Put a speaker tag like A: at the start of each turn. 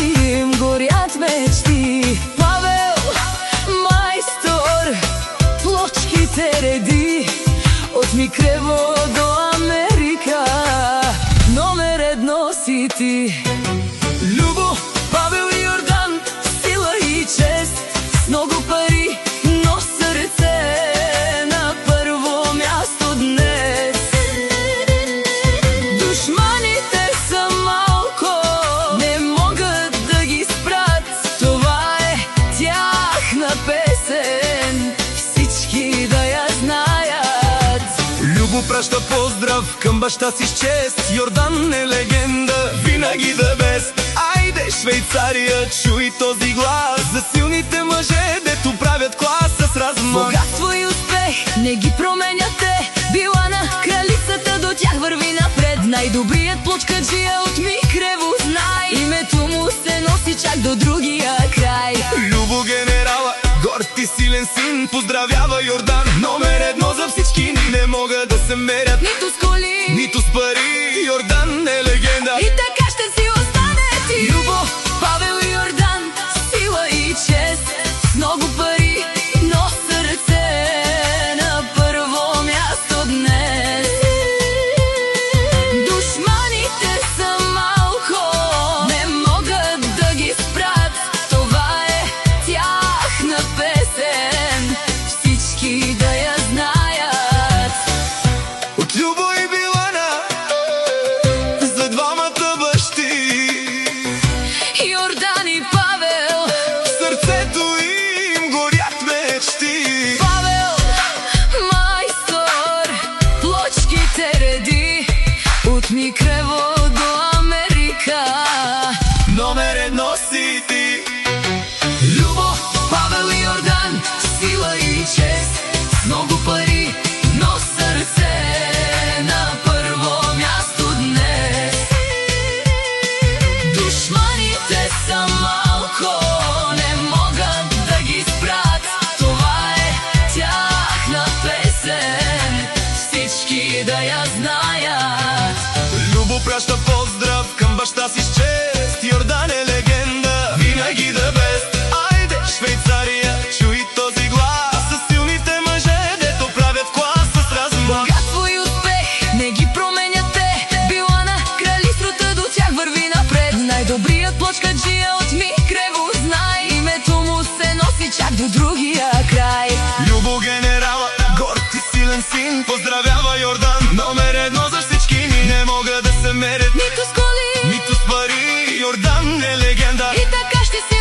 A: им горят мечти. Павел майстор, плочките реди от Микрево до Америка. Номер едно си ти. Любо, Павел и Йордан, сила и чест, с много пари, но сърце на първо място днес. Душманите са малко, не могат да ги спрат. Това е тяхна песен, всички да я знаят.
B: Любо праща поздрав към баща си с чест. Йордан е легенда, винаги да без. Айде Швейцария, чуй този глас за силните мъже, дето правят клас с размах.
A: Богатство и успех не ги променяте. Била на кралицата, до тях върви напред. Най-добрият плочкаджия от Микрево знай, името му се носи чак до другия край.
B: Любо генерала, горд и силен син, поздравява Йордан. Номер едно за всички ни, не могат да се мерят
A: Нито с коли,
B: нито с пари. Йордан е легенда
A: и така ще си остане ти. Любо, Павел и Йордан, сила и чест, с много пари, но сърце на първо място днес. Душманите са малко, не могат да ги спрат. Това е тяхна песен, всички да я знаят.
B: от Любо и Билана за двамата бащи.
A: Йордан и Павел,
B: В сърцето им горят мечти.
A: Павел майстор, плочките реди от Микрево до Америка.
B: Номер едно си ти.
A: Любо, Павел и Йордан, сила и чест, с много пари, но сърце на първо място днес. Душманите са малко, не могат да ги спрат. Това е тяхна песен, всички да я знаят.
B: Любо праща поздрав към баща си с чест. Йордан е легенда, винаги да без. Айде Швейцария, чуй този глас с силните мъже, дето правят клас с размах.
A: Богатство и успех не ги променяте. Била на кралицата, до тях върви напред. Най-добрият плочкаджия от Микрево знай, името му се носи чак до другия край.
B: Любо генерала, горд и силен син, поздравява Йордан. Номер едно за всички ни, не могат да се мерят
A: Нито с коли,
B: нито с пари. Йордан е легенда
A: и така ще си